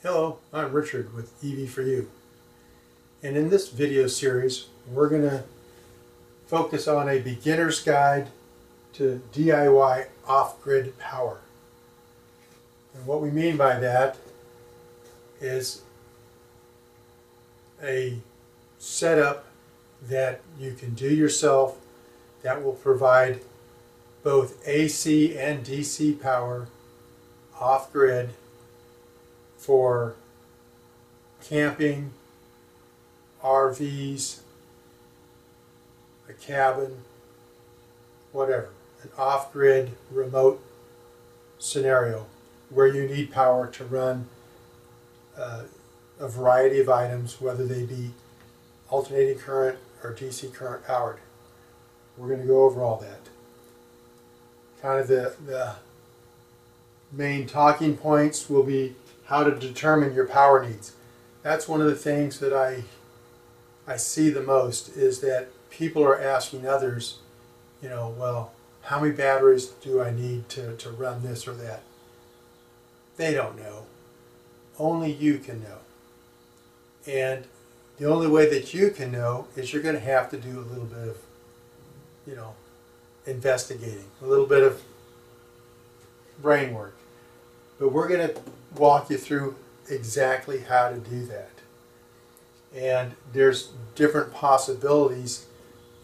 Hello, I'm Richard with EV4U, and in this video series we're going to focus on a beginner's guide to DIY off-grid power. And what we mean by that is a setup that you can do yourself that will provide both AC and DC power off-grid for camping, RVs, a cabin, whatever. An off-grid remote scenario where you need power to run a variety of items, whether they be alternating current or DC current powered. We're going to go over all that. Kind of the main talking points will be how to determine your power needs. That's one of the things that I see the most, is that people are asking others, well, how many batteries do I need to run this or that? They don't know. Only you can know. And the only way that you can know is you're going to have to do a little bit of, investigating, a little bit of brain work. But we're going to walk you through exactly how to do that. And there's different possibilities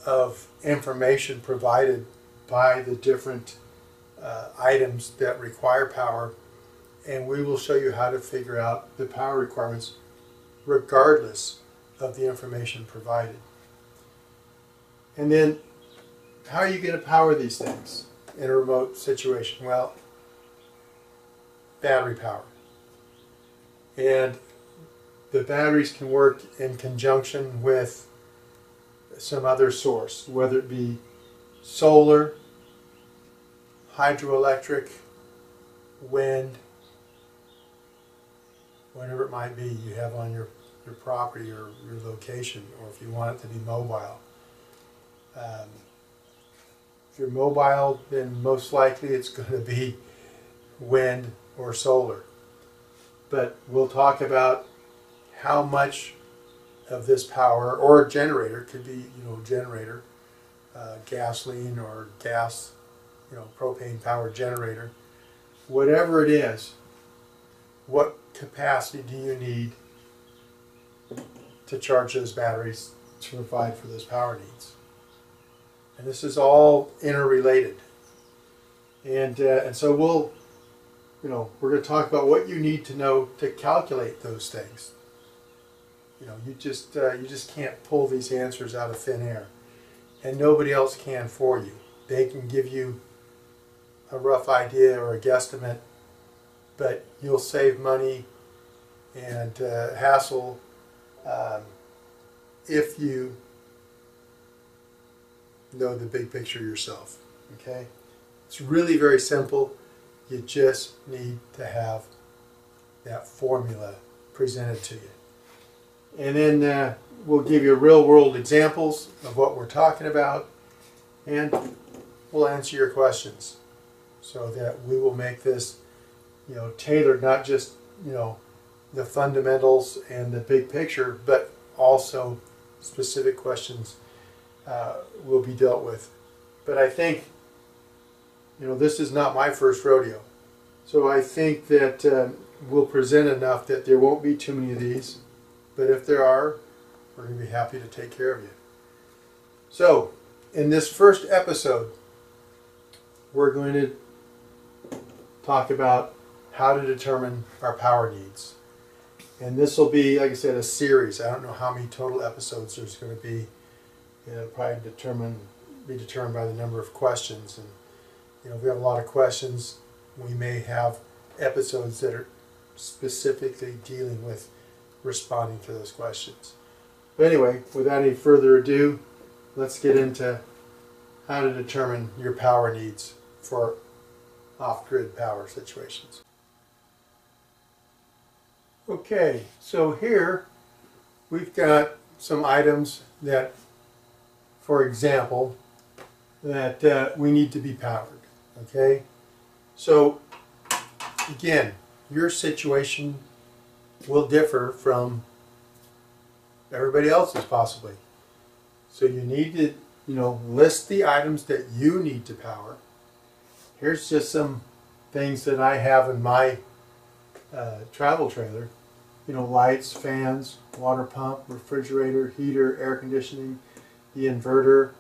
of information provided by the different items that require power, and we will show you how to figure out the power requirements regardless of the information provided. And then, how are you going to power these things in a remote situation? Well, battery power. And the batteries can work in conjunction with some other source, whether it be solar, hydroelectric, wind, whatever it might be you have on your property or your location, or if you want it to be mobile. If you're mobile, then most likely it's going to be wind or solar. But we'll talk about how much of this power, or a generator, could be generator, gasoline or gas, propane powered generator, whatever it is, what capacity do you need to charge those batteries to provide for those power needs? And this is all interrelated. And so we're going to talk about what you need to know to calculate those things. You just can't pull these answers out of thin air, and nobody else can for you. They can give you a rough idea or a guesstimate, but you'll save money and hassle if you know the big picture yourself. Okay? It's really very simple. You just need to have that formula presented to you. And then we'll give you real world examples of what we're talking about, and we'll answer your questions so that we will make this tailored, not just the fundamentals and the big picture, but also specific questions will be dealt with. But I think this is not my first rodeo, so I think that we'll present enough that there won't be too many of these, but if there are, we're going to be happy to take care of you. So, in this first episode, we're going to talk about how to determine our power needs. And this will be, like I said, a series. I don't know how many total episodes there's going to be. It'll probably be determined by the number of questions. And if we have a lot of questions, we may have episodes that are specifically dealing with responding to those questions. But anyway, without any further ado, let's get into how to determine your power needs for off-grid power situations. Okay, so here we've got some items that, for example, that we need to be powered. Okay, so again, your situation will differ from everybody else's possibly. So you need to, list the items that you need to power. Here's just some things that I have in my travel trailer. Lights, fans, water pump, refrigerator, heater, air conditioning, the inverter,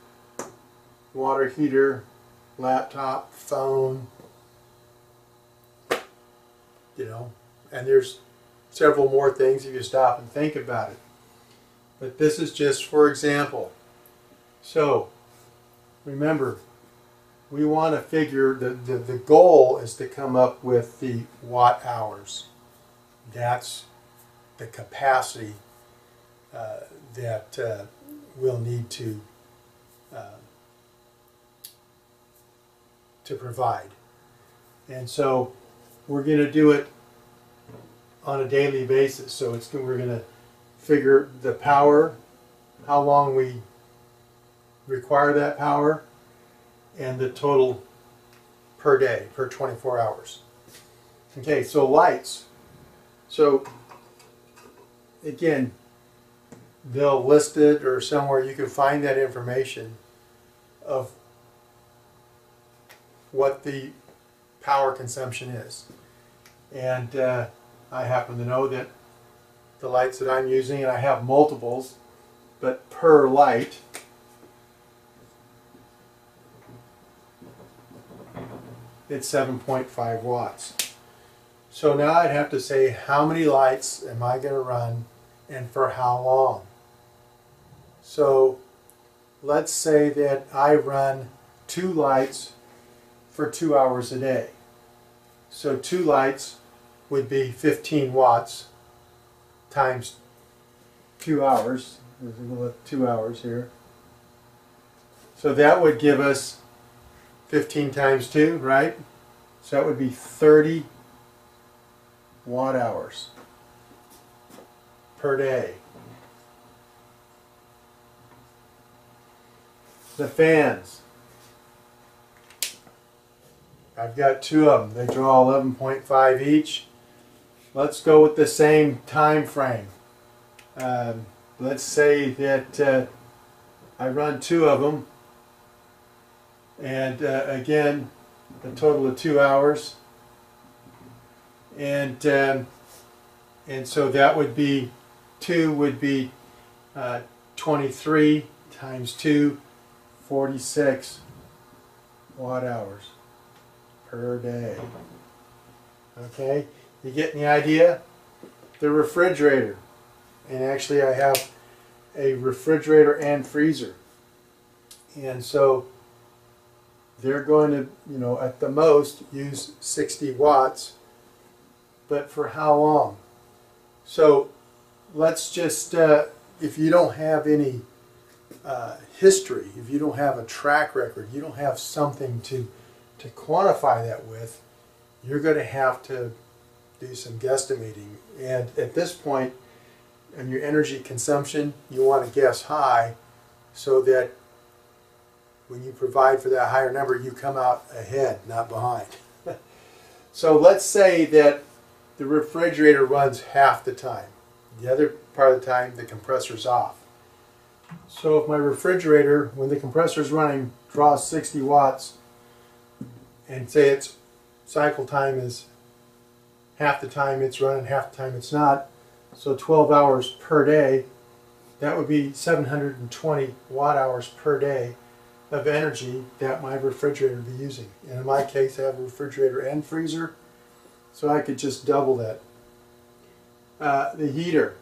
water heater, laptop, phone, and there's several more things if you stop and think about it. But this is just for example. So remember, we want to figure, the goal is to come up with the watt hours. That's the capacity that we'll need to provide. And so we're going to do it on a daily basis. So we're going to figure the power, how long we require that power, and the total per day, per 24 hours. Okay, so lights. So again, they'll list it, or somewhere you can find that information of what the power consumption is. And I happen to know that the lights that I'm using, and I have multiples, but per light, it's 7.5 watts. So now I'd have to say, how many lights am I going to run and for how long? So let's say that I run 2 lights for 2 hours a day. So 2 lights would be 15 watts times 2 hours. There's 2 hours here. So that would give us 15 times 2, right? So that would be 30 watt hours per day. The fans. I've got 2 of them. They draw 11.5 each. Let's go with the same time frame. Let's say that I run 2 of them, and again, a total of 2 hours, and so that would be 2 would be 23 times 2, 46 watt hours per day. Okay, you getting the idea? The refrigerator, and actually I have a refrigerator and freezer, and so they're going to, at the most use 60 watts, but for how long? So let's just, if you don't have any history, if you don't have a track record, you don't have something to quantify that with, you're going to have to do some guesstimating. And at this point in your energy consumption, you want to guess high so that when you provide for that higher number, you come out ahead, not behind. So let's say that the refrigerator runs half the time. The other part of the time, the compressor's off. So if my refrigerator, when the compressor's running, draws 60 watts, and say its cycle time is half the time it's running, half the time it's not, so 12 hours per day, that would be 720 watt hours per day of energy that my refrigerator would be using. And in my case, I have a refrigerator and freezer, so I could just double that. The heater.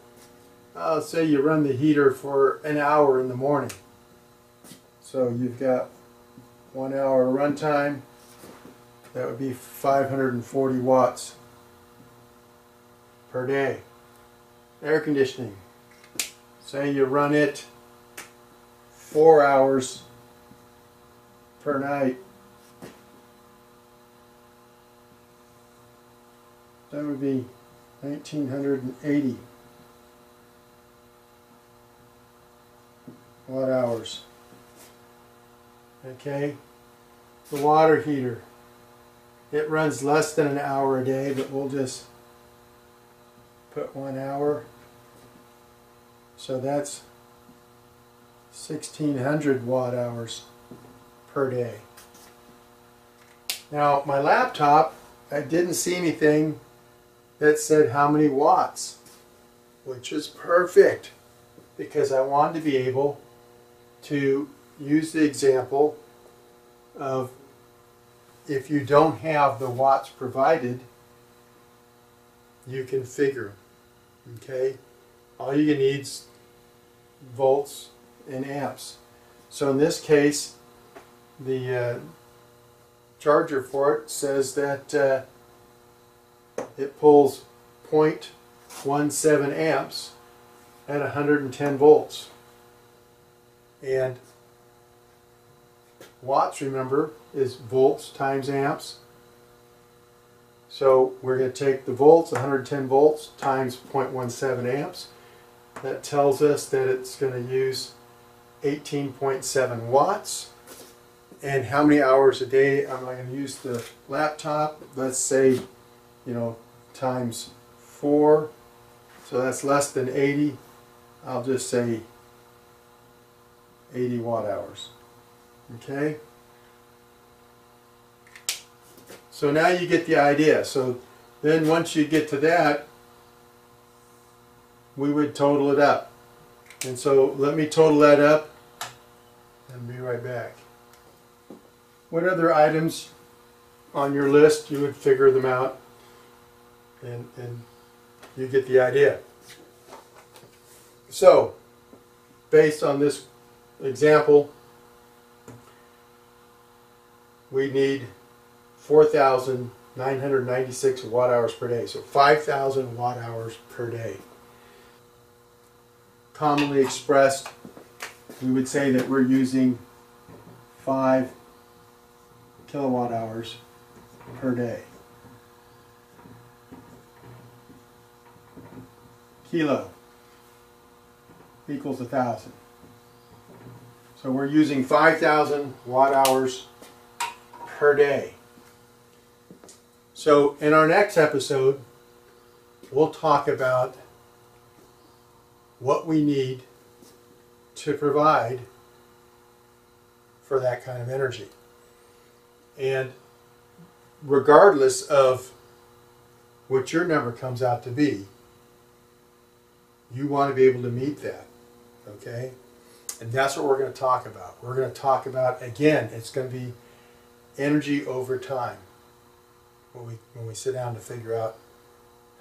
Say you run the heater for an hour in the morning. So you've got 1 hour run time. That would be 540 watts per day. Air conditioning. Say you run it 4 hours per night. That would be 1980 watt hours. Okay, the water heater, it runs less than an hour a day, but we'll just put 1 hour. So that's 1600 watt hours per day. Now my laptop, I didn't see anything that said how many watts, which is perfect because I wanted to be able to use the example of if you don't have the watts provided, you can figure them, okay? All you need is volts and amps. So in this case, the charger for it says that it pulls 0.17 amps at 110 volts. And watts, remember, is volts times amps. So we're going to take the volts, 110 volts, times 0.17 amps. That tells us that it's going to use 18.7 watts. And how many hours a day am I going to use the laptop? Let's say, times 4. So that's less than 80. I'll just say 80 watt hours. Okay? So now you get the idea. So then once you get to that, we would total it up. And so let me total that up and be right back. What other items on your list, you would figure them out, and you get the idea. So based on this example, we need 4,996 watt hours per day. So 5,000 watt hours per day. Commonly expressed, we would say that we're using 5 kilowatt hours per day. Kilo equals 1,000. So we're using 5,000 watt hours per day. So in our next episode, we'll talk about what we need to provide for that kind of energy. And regardless of what your number comes out to be, you want to be able to meet that, okay? And that's what we're going to talk about. We're going to talk about, again, it's going to be energy over time when we sit down to figure out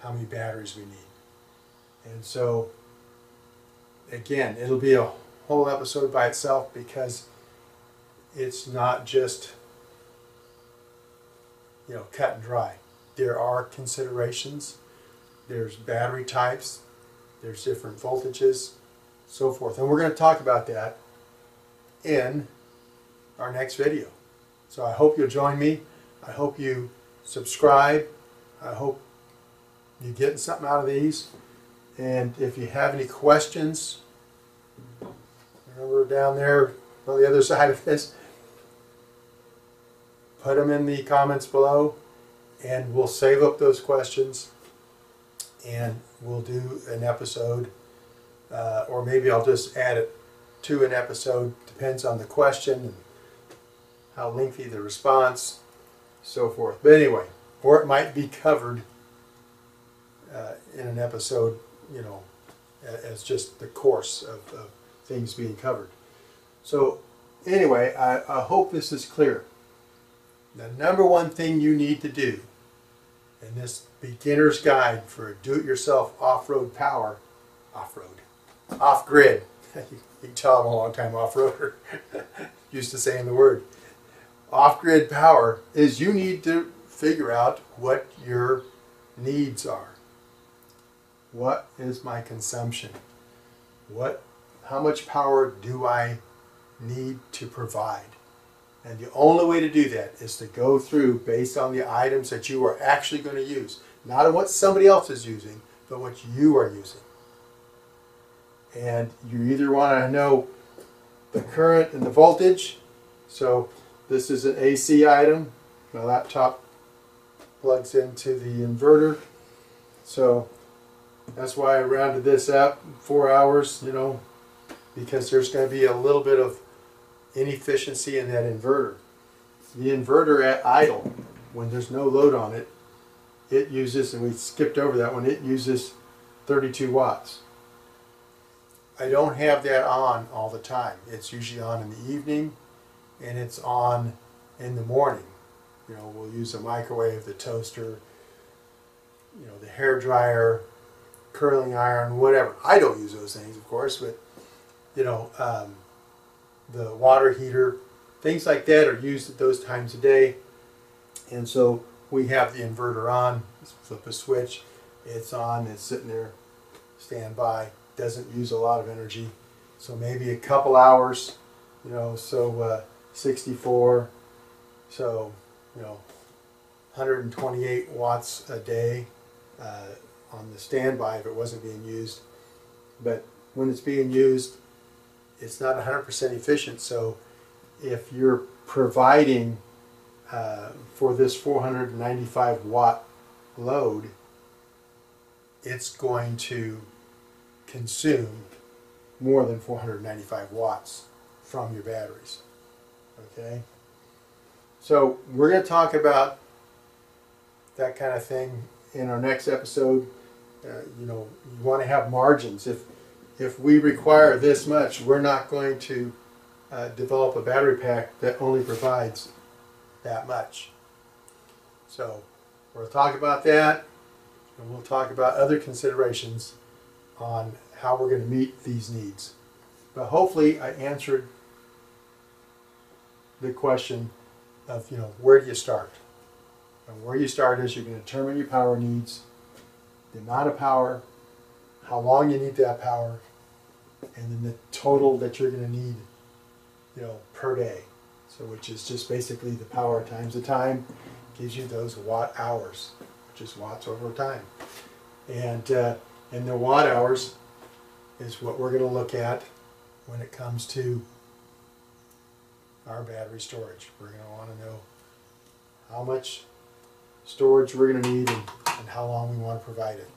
how many batteries we need. And so, again, it'll be a whole episode by itself because it's not just cut and dry. There are considerations. There's battery types. There's different voltages, so forth. And we're going to talk about that in our next video. So I hope you'll join me. I hope you subscribe. I hope you're getting something out of these. And if you have any questions, remember down there on the other side of this, put them in the comments below and we'll save up those questions and we'll do an episode, or maybe I'll just add it to an episode, depends on the question and how lengthy the response, so forth. But anyway, or it might be covered in an episode, as just the course of things being covered. So anyway, I hope this is clear. The number one thing you need to do in this beginner's guide for a do-it-yourself off-road power, off-grid, you can tell I'm a long-time off-roader, used to saying the word, off-grid power, is you need to figure out what your needs are. What is my consumption? How much power do I need to provide? And the only way to do that is to go through based on the items that you are actually going to use. Not on what somebody else is using, but what you are using. And you either want to know the current and the voltage. So this is an AC item. My laptop plugs into the inverter. So That's why I rounded this up 4 hours, you know, because there's going to be a little bit of inefficiency in that inverter. The inverter at idle, when there's no load on it, it uses, and we skipped over that one, it uses 32 watts. I don't have that on all the time. It's usually on in the evening and it's on in the morning. You know, we'll use the microwave, the toaster, you know, the hair dryer, curling iron, whatever. I don't use those things, of course, but you know, the water heater, things like that are used at those times of day. And so we have the inverter on, flip a switch, it's on, it's sitting there, standby, doesn't use a lot of energy. So maybe a couple hours, you know, so 64, so, you know, 128 watts a day on the standby if it wasn't being used. But when it's being used, it's not 100% efficient. So if you're providing for this 495 watt load, it's going to consume more than 495 watts from your batteries. Okay? So we're going to talk about that kind of thing in our next episode. You know, you want to have margins. If we require this much, we're not going to develop a battery pack that only provides that much. So we'll talk about that, and we'll talk about other considerations on how we're going to meet these needs. But hopefully I answered the question of, you know, where do you start? And where you start is you're going to determine your power needs, the amount of power, how long you need that power, and then the total that you're going to need, you know, per day. So which is just basically the power times the time gives you those watt hours, which is watts over time. And the watt hours is what we're going to look at when it comes to our battery storage. We're going to want to know how much storage we're going to need and how long we want to provide it.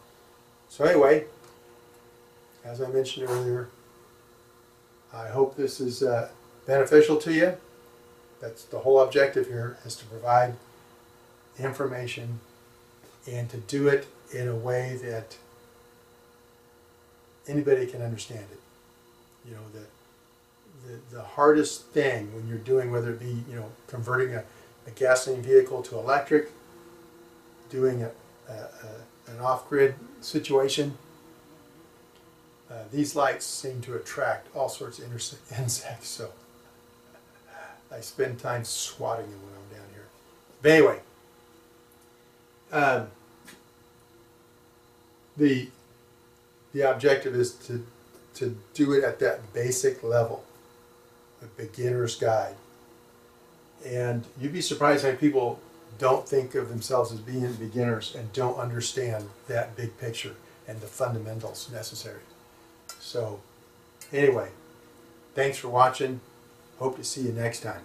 So anyway, as I mentioned earlier, I hope this is beneficial to you. That's the whole objective here, is to provide information and to do it in a way that anybody can understand it. You know, the hardest thing when you're doing, whether it be, you know, converting a gasoline vehicle to electric, doing an off-grid situation, these lights seem to attract all sorts of insects, so I spend time swatting them when I'm down here. But anyway, the objective is to do it at that basic level, a beginner's guide. And you'd be surprised how many people don't think of themselves as being beginners and don't understand that big picture and the fundamentals necessary. So anyway, thanks for watching. Hope to see you next time.